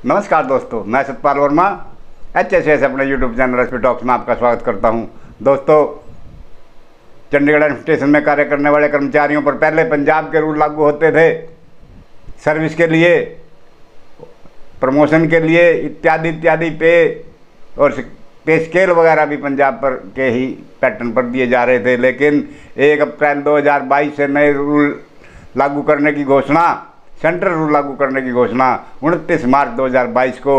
नमस्कार दोस्तों, मैं सतपाल वर्मा HSS अपने यूट्यूब चैनल एसपी टॉक्स में आपका स्वागत करता हूं। दोस्तों, चंडीगढ़ एडमिनिस्ट्रेशन में कार्य करने वाले कर्मचारियों पर पहले पंजाब के रूल लागू होते थे। सर्विस के लिए, प्रमोशन के लिए इत्यादि इत्यादि पे और पे स्केल वगैरह भी पंजाब पर के ही पैटर्न पर दिए जा रहे थे। लेकिन 1 अप्रैल 2022 से नए रूल लागू करने की घोषणा, सेंट्रल रूल लागू करने की घोषणा 29 मार्च 2022 को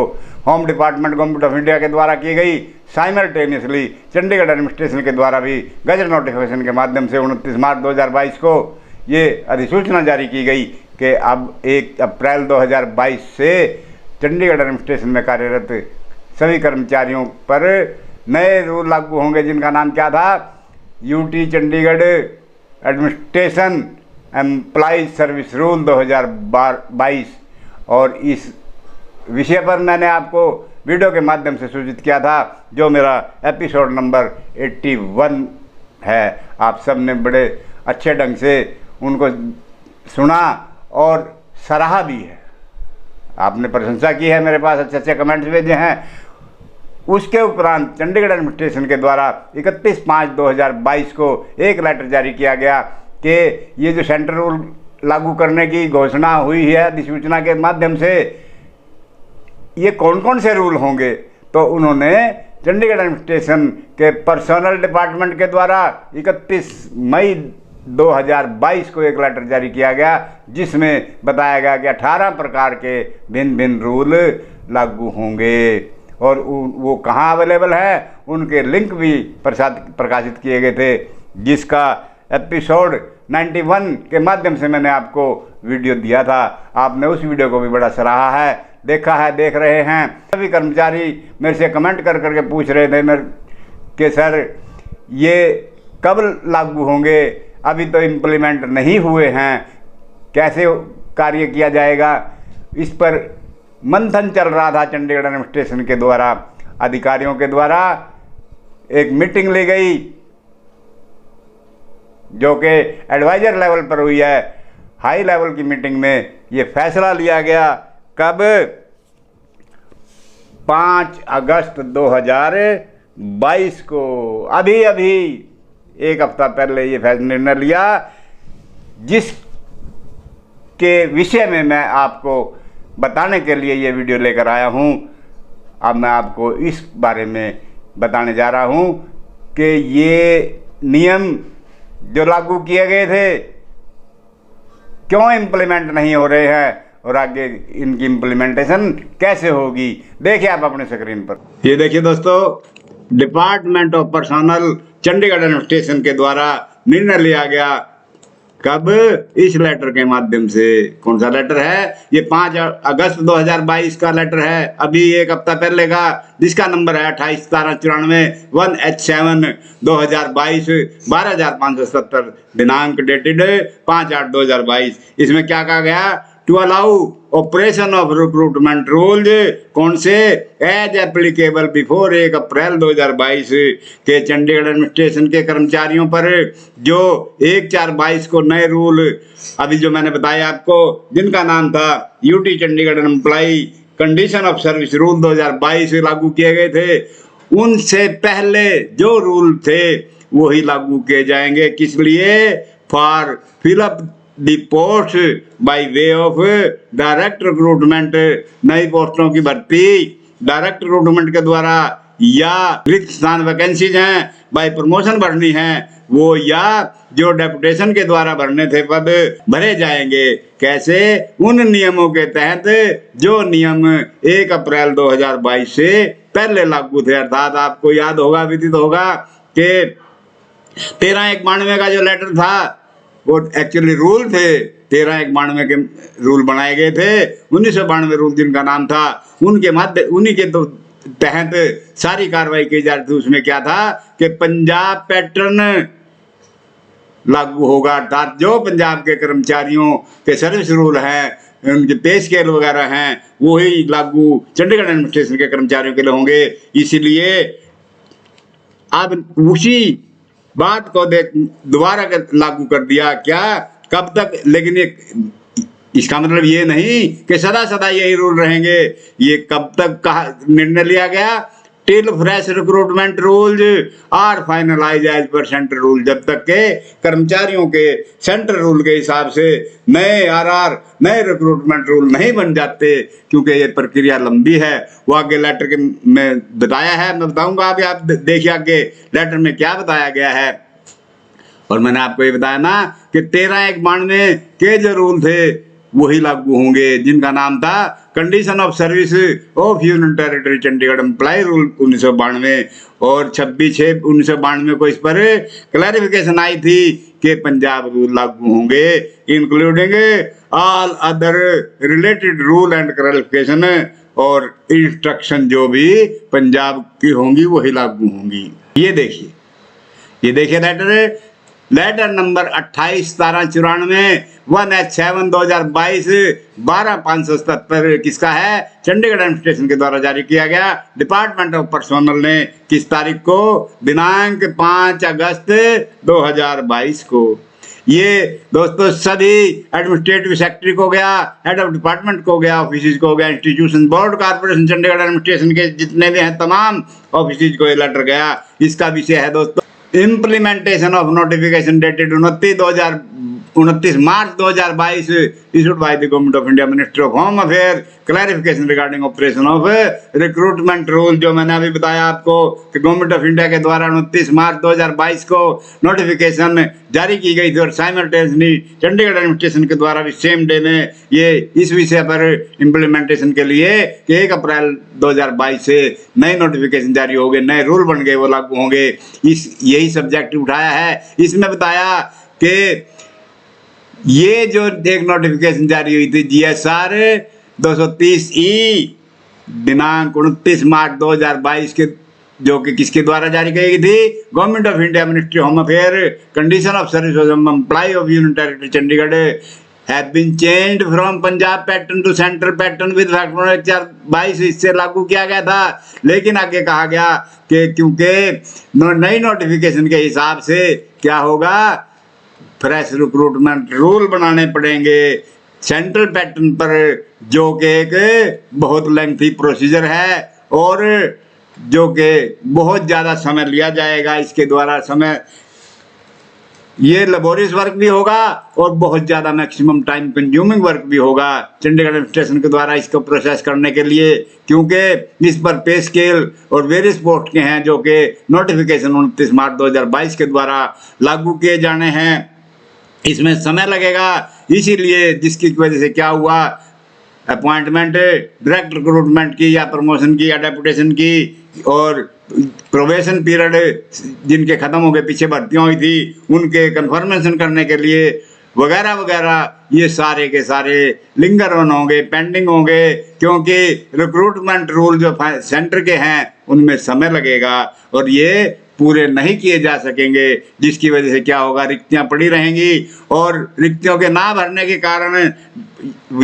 home department government of India के द्वारा की गई। साइमल्टेनियसली चंडीगढ़ एडमिनिस्ट्रेशन के द्वारा भी गजट नोटिफिकेशन के माध्यम से 29 मार्च 2022 को ये अधिसूचना जारी की गई कि अब 1 अप्रैल 2022 से चंडीगढ़ एडमिनिस्ट्रेशन में कार्यरत सभी कर्मचारियों पर नए रूल लागू होंगे, जिनका नाम क्या था, UT Chandigarh administration employees service rule 2022। और इस विषय पर मैंने आपको वीडियो के माध्यम से सूचित किया था, जो मेरा एपिसोड नंबर 81 है। आप सब ने बड़े अच्छे ढंग से उनको सुना और सराहा भी है, आपने प्रशंसा की है, मेरे पास अच्छे अच्छे कमेंट्स भेजे हैं। उसके उपरांत चंडीगढ़ एडमिनिस्ट्रेशन के द्वारा 31/5/2022 को एक लेटर जारी किया गया कि ये जो सेंट्रल रूल लागू करने की घोषणा हुई है अधिसूचना के माध्यम से, ये कौन कौन से रूल होंगे। तो उन्होंने चंडीगढ़ एडमिनिस्ट्रेशन के पर्सनल डिपार्टमेंट के द्वारा 31 मई 2022 को एक लेटर जारी किया गया, जिसमें बताया गया कि 18 प्रकार के भिन्न भिन्न रूल लागू होंगे और वो कहाँ अवेलेबल है, उनके लिंक भी प्रकाशित किए गए थे, जिसका एपिसोड 91 के माध्यम से मैंने आपको वीडियो दिया था। आपने उस वीडियो को भी बड़ा सराहा है, देखा है, देख रहे हैं। सभी कर्मचारी मेरे से कमेंट कर करके पूछ रहे थे कि सर ये कब लागू होंगे, अभी तो इम्प्लीमेंट नहीं हुए हैं, कैसे कार्य किया जाएगा। इस पर मंथन चल रहा था चंडीगढ़ एडमिनिस्ट्रेशन के द्वारा, अधिकारियों के द्वारा एक मीटिंग ली गई जो कि एडवाइजर लेवल पर हुई है। हाई लेवल की मीटिंग में ये फैसला लिया गया, कब, 5 अगस्त 2022 को, अभी अभी एक हफ्ता पहले ये फैसला निर्णय लिया, जिसके विषय में मैं आपको बताने के लिए ये वीडियो लेकर आया हूँ। अब मैं आपको इस बारे में बताने जा रहा हूँ कि ये नियम जो लागू किए गए थे क्यों इम्प्लीमेंट नहीं हो रहे हैं और आगे इनकी इम्प्लीमेंटेशन कैसे होगी। देखिए आप अपने स्क्रीन पर, ये देखिए दोस्तों, department of personal Chandigarh administration के द्वारा निर्णय लिया गया, कब, इस लेटर के माध्यम से। कौन सा लेटर है ये? 5 अगस्त 2022 का लेटर है, अभी एक हफ्ता पहले का, जिसका नंबर है 28/17/94 1H7 2022 12570, दिनांक डेटेड 5/8/2022। इसमें क्या कहा गया? To allow operation of recruitment rules, कौन से, एज एप्लीकेबल बिफोर 1 अप्रैल 2022 के चंडीगढ़ एडमिनिस्ट्रेशन के कर्मचारियों पर जो 1/4/22 को नए रूल, अभी जो मैंने बताया आपको, जिनका नाम था UT Chandigarh employ condition of service rule 2022 लागू किए गए थे, उनसे पहले जो रूल थे वही लागू किए जाएंगे। किस लिए? For fill up the post by way of direct recruitment, नई पोस्टों की भर्ती डायरेक्ट रिक्रूटमेंट के द्वारा, या रिक्त स्थान वैकेंसीज हैं बाई प्रमोशन भरनी है वो, या जो डेपुटेशन के द्वारा भरने थे पद भरे जाएंगे। कैसे? उन नियमों के तहत जो नियम 1 अप्रैल 2022 से पहले लागू थे। अर्थात आपको याद होगा, विदित होगा कि 13/1/92 का जो लेटर था वो एक्चुअली रूल थे। 13/1/92 के रूल बनाए गए थे, 1992 रूल जिनका नाम था, उनके उन्हीं के तो तहत सारी कार्रवाई की जा रही थी। उसमें क्या था कि पंजाब पैटर्न लागू होगा, अर्थात जो पंजाब के कर्मचारियों के सर्विस रूल हैं, उनके पे स्केल वगैरह हैं, वही लागू चंडीगढ़ एडमिनिस्ट्रेशन के कर्मचारियों के लिए होंगे। इसीलिए अब उसी बात को दोबारा लागू कर दिया। क्या? कब तक? लेकिन इसका मतलब ये नहीं कि सदा सदा यही रूल रहेंगे। ये कब तक कहा निर्णय लिया गया? Till fresh recruitment rules are finalise as per central rule. जब तक के कर्मचारियों के सेंट्रल रूल के हिसाब से नए आरआर, नए रिक्रूटमेंट रूल नहीं बन जाते, क्योंकि ये प्रक्रिया लंबी है। वो आगे लेटर के में बताया है, मैं बताऊंगा अभी, आप देखिए आगे लेटर में क्या बताया गया है। और मैंने आपको ये बताया ना कि 13/1/92 के जो रूल थे वही लागू होंगे, जिनका नाम था condition of service of union territory Chandigarh employ rule 1992, और 26/6/1992 को इस पर क्लैरिफिकेशन आई थी कि पंजाब रूल लागू होंगे, including all other related rule and clarification, और इंस्ट्रक्शन जो भी पंजाब की होंगी वही लागू होंगी। ये देखिए लेटर नंबर 28/17/94 1H7/2022 12/577 किसका है? चंडीगढ़ एडमिनिस्ट्रेशन के द्वारा जारी किया गया। डिपार्टमेंट ऑफ पर्सोनल ने किस तारीख को? दिनांक 5 अगस्त 2022 को। ये दोस्तों सभी एडमिनिस्ट्रेटिव सेक्रेटरी को गया, हेड ऑफ डिपार्टमेंट को गया, ऑफिस को गया, institution, board, corporation, Chandigarh administration के जितने भी हैं तमाम ऑफिस को ये लेटर गया। इसका विषय है दोस्तों implementation of notification dated 29 March 2022 issued by the Government of India, Ministry of Home Affairs, clarification regarding operation of recruitment rule। जो मैंने अभी बताया आपको कि गवर्नमेंट ऑफ इंडिया के द्वारा 29 मार्च 2022 को नोटिफिकेशन जारी की गई थी, और साइमल्टेनियसली चंडीगढ़ एडमिनिस्ट्रेशन के द्वारा भी सेम डे में ये इस विषय पर इम्प्लीमेंटेशन के लिए कि 1 अप्रैल 2022 से नए नोटिफिकेशन जारी हो गए, नए रूल बन गए, वो लागू होंगे। यही सब्जेक्ट उठाया है। इसमें बताया कि ये जो एक नोटिफिकेशन जारी हुई थी GSR 230E दिनांक 29 मार्च 2022 के, जो कि किसके द्वारा जारी की गई थी? Government of India, ministry home affair, condition of service employ of union territory Chandigarh have been changed from Punjab pattern to central pattern with effect 2022। इससे लागू किया गया था, लेकिन आगे कहा गया कि क्योंकि नई नोटिफिकेशन के हिसाब से क्या होगा? फ्रेश रिक्रूटमेंट रूल बनाने पड़ेंगे सेंट्रल पैटर्न पर, जो कि एक बहुत लेंथी प्रोसीजर है और जो कि बहुत ज़्यादा समय लिया जाएगा। इसके द्वारा समय, ये लेबोरियस वर्क भी होगा और बहुत ज़्यादा मैक्सिमम टाइम कंज्यूमिंग वर्क भी होगा चंडीगढ़ एडमिनिस्ट्रेशन के द्वारा इसको प्रोसेस करने के लिए, क्योंकि इस पर पे स्केल और वेरियस पोस्ट के हैं जो कि नोटिफिकेशन 29 मार्च 2022 के द्वारा लागू किए जाने हैं। इसमें समय लगेगा, इसीलिए जिसकी वजह से क्या हुआ? अपॉइंटमेंट, डायरेक्ट रिक्रूटमेंट की या प्रमोशन की या डेपुटेशन की, और प्रोबेशन पीरियड जिनके ख़त्म हो गए, पीछे भर्तियाँ हुई थी, उनके कन्फर्मेशन करने के लिए वगैरह वगैरह, ये सारे के सारे लिंगर वन होंगे, पेंडिंग होंगे, क्योंकि रिक्रूटमेंट रूल जो सेंटर के हैं उनमें समय लगेगा और ये पूरे नहीं किए जा सकेंगे, जिसकी वजह से क्या होगा? रिक्तियां पड़ी रहेंगी, और रिक्तियों के ना भरने के कारण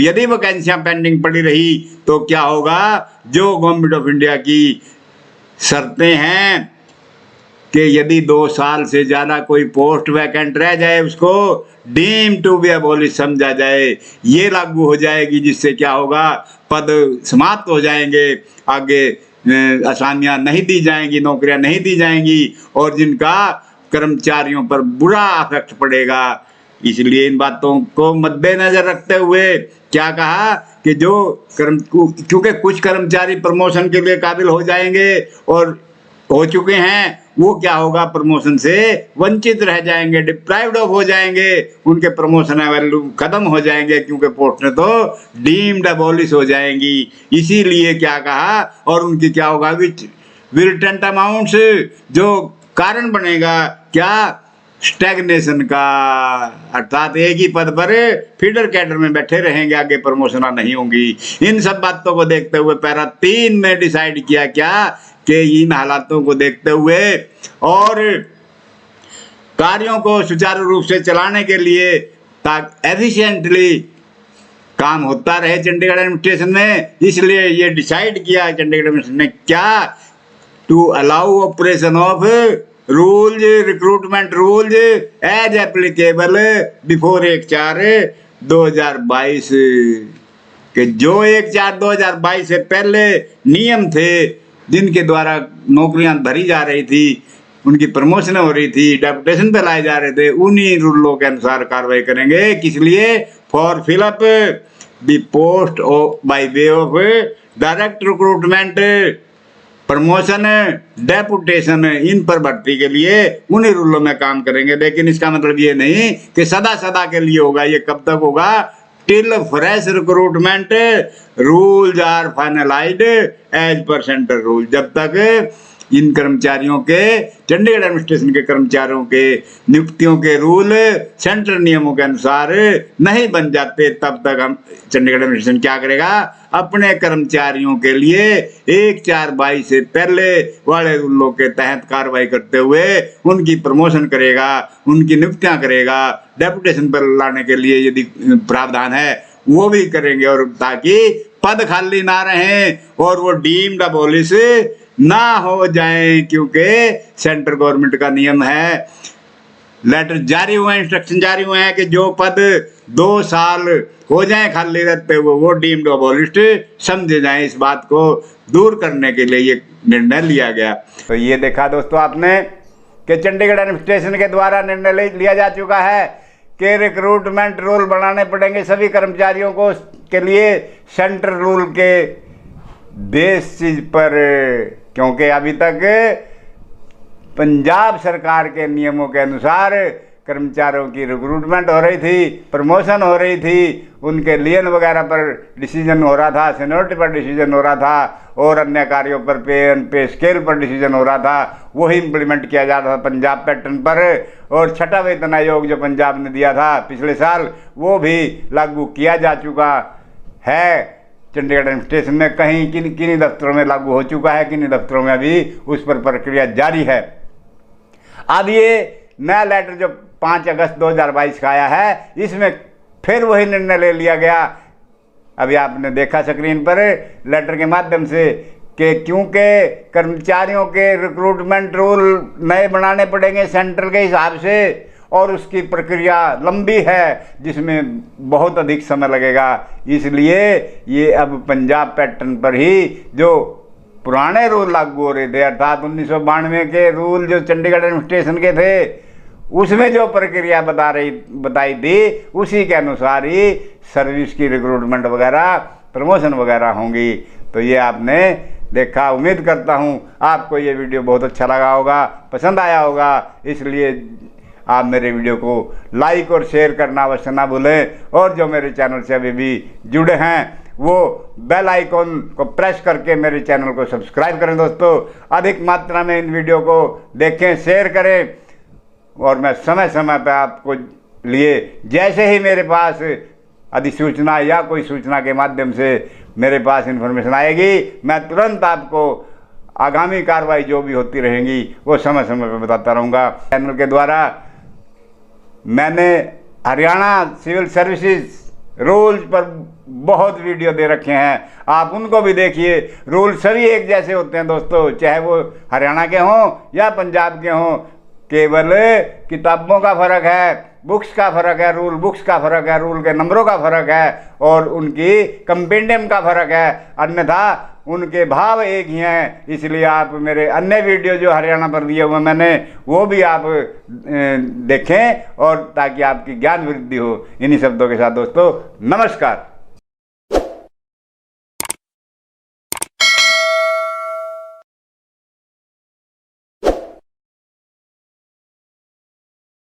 यदि वैकेंसियां पेंडिंग पड़ी रही तो क्या होगा? जो गवर्नमेंट ऑफ इंडिया की शर्तें हैं कि यदि 2 साल से ज़्यादा कोई पोस्ट वैकेंट रह जाए उसको डीम टू बी अबॉलिश समझा जाए, ये लागू हो जाएगी, जिससे क्या होगा? पद समाप्त हो जाएंगे, आगे आसामियाँ नहीं दी जाएंगी, नौकरियाँ नहीं दी जाएंगी, और जिनका कर्मचारियों पर बुरा इफेक्ट पड़ेगा। इसलिए इन बातों को मद्देनजर रखते हुए क्या कहा कि जो क्योंकि कुछ कर्मचारी प्रमोशन के लिए काबिल हो जाएंगे और हो चुके हैं, वो क्या होगा? प्रमोशन से वंचित रह जाएंगे, डिप्राइव्ड ऑफ हो जाएंगे, उनके प्रमोशन वैल्यू खत्म हो जाएंगे, क्योंकि पोस्टें तो डीम्ड अबॉलिश हो जाएंगी। इसीलिए क्या कहा? और उनकी क्या होगा? विल्टेंट अमाउंट्स, जो कारण बनेगा क्या? स्टैग्नेशन का, अर्थात एक ही पद पर फीडर कैडर में बैठे रहेंगे, आगे प्रमोशन नहीं होंगी। इन सब बातों को देखते हुए पैरा 3 में डिसाइड किया क्या कि इन हालातों को देखते हुए और कार्यों को सुचारू रूप से चलाने के लिए, ताकि एफिशिएंटली काम होता रहे चंडीगढ़ एडमिनिस्ट्रेशन ने, इसलिए ये डिसाइड किया चंडीगढ़ एडमिनिस्ट्रेशन ने क्या? To allow operation of rules, recruitment rules as applicable before 1/4 2022 के जो 1/4/2022 से पहले नियम थे जिनके द्वारा नौकरियां भरी जा रही थी, उनकी प्रमोशन हो रही थी, डेपुटेशन पे लाए जा रहे थे, उन्हीं रूलों के अनुसार कार्रवाई करेंगे। किस लिए? For fill up the post by way of direct recruitment, promotion, deputation, इन पर भर्ती के लिए उन्हीं रूलों में काम करेंगे। लेकिन इसका मतलब ये नहीं कि सदा सदा के लिए होगा। ये कब तक होगा? Till fresh recruitment rules are finalised as per centre rule. जब तक इन कर्मचारियों के, चंडीगढ़ एडमिनिस्ट्रेशन के कर्मचारियों के नियुक्तियों के रूल सेंट्रल नियमों के अनुसार नहीं बन जाते, तब तक हम चंडीगढ़ एडमिनिस्ट्रेशन क्या करेगा? अपने कर्मचारियों के लिए 1/4/22 से पहले वाले रूलों के तहत कार्रवाई करते हुए उनकी प्रमोशन करेगा, उनकी नियुक्तियां करेगा, डेपुटेशन पर लाने के लिए यदि प्रावधान है वो भी करेंगे, और ताकि पद खाली ना रहें और वो डीम्ड अबॉलिश ना हो जाए। क्योंकि सेंट्रल गवर्नमेंट का नियम है, लेटर जारी हुए, इंस्ट्रक्शन जारी हुए हैं कि जो पद 2 साल हो जाए खाली रहते हुए वो डीम्ड अबॉलिश्ड समझे जाएं। इस बात को दूर करने के लिए ये निर्णय लिया गया। तो ये देखा दोस्तों आपने कि चंडीगढ़ एडमिनिस्ट्रेशन के द्वारा निर्णय लिया जा चुका है कि रिक्रूटमेंट रूल बनाने पड़ेंगे सभी कर्मचारियों को के लिए सेंट्रल रूल के बेसिस पर। क्योंकि अभी तक पंजाब सरकार के नियमों के अनुसार कर्मचारियों की रिक्रूटमेंट हो रही थी, प्रमोशन हो रही थी, उनके लियन वगैरह पर डिसीजन हो रहा था, सीनियरिटी पर डिसीजन हो रहा था, और अन्य कार्यों पर पे स्केल पर डिसीजन हो रहा था। वही इम्प्लीमेंट किया जा रहा था पंजाब पैटर्न पर। और छठा वेतन आयोग जो पंजाब ने दिया था पिछले साल, वो भी लागू किया जा चुका है। चंडीगढ़ एडमिनिस्ट्रेशन में कहीं किन्हीं दफ्तरों में लागू हो चुका है, किन्हीं दफ्तरों में अभी उस पर प्रक्रिया जारी है। अब ये नया लेटर जो 5 अगस्त 2022 का आया है, इसमें फिर वही निर्णय ले लिया गया। अभी आपने देखा स्क्रीन पर लेटर के माध्यम से कि क्योंकि कर्मचारियों के रिक्रूटमेंट रूल नए बनाने पड़ेंगे सेंट्रल के हिसाब से, और उसकी प्रक्रिया लंबी है जिसमें बहुत अधिक समय लगेगा, इसलिए ये अब पंजाब पैटर्न पर ही जो पुराने रूल लागू हो रहे थे, अर्थात 1992 के रूल जो चंडीगढ़ एडमिनिस्ट्रेशन के थे, उसमें जो प्रक्रिया बताई थी उसी के अनुसार ही सर्विस की रिक्रूटमेंट वगैरह, प्रमोशन वगैरह होंगी। तो ये आपने देखा। उम्मीद करता हूँ आपको ये वीडियो बहुत अच्छा लगा होगा, पसंद आया होगा। इसलिए आप मेरे वीडियो को लाइक और शेयर करना अवश्य ना भूलें, और जो मेरे चैनल से अभी भी जुड़े हैं वो बेल आइकॉन को प्रेस करके मेरे चैनल को सब्सक्राइब करें। दोस्तों, अधिक मात्रा में इन वीडियो को देखें, शेयर करें, और मैं समय समय पर आपको लिए जैसे ही मेरे पास अधिसूचना या कोई सूचना के माध्यम से मेरे पास इन्फॉर्मेशन आएगी, मैं तुरंत आपको आगामी कार्रवाई जो भी होती रहेंगी वो समय समय पर बताता रहूँगा। चैनल के द्वारा मैंने हरियाणा सिविल सर्विसेज रूल्स पर बहुत वीडियो दे रखे हैं, आप उनको भी देखिए। रूल सभी एक जैसे होते हैं दोस्तों, चाहे वो हरियाणा के हों या पंजाब के हों, केवल किताबों का फ़र्क है, बुक्स का फ़र्क है, रूल बुक्स का फ़र्क है, रूल के नंबरों का फ़र्क है, और उनकी कंपेंडियम का फ़र्क है, अन्यथा उनके भाव एक ही हैं। इसलिए आप मेरे अन्य वीडियो जो हरियाणा पर दिए हुए मैंने, वो भी आप देखें, और ताकि आपकी ज्ञान वृद्धि हो। इन्हीं शब्दों के साथ दोस्तों, नमस्कार।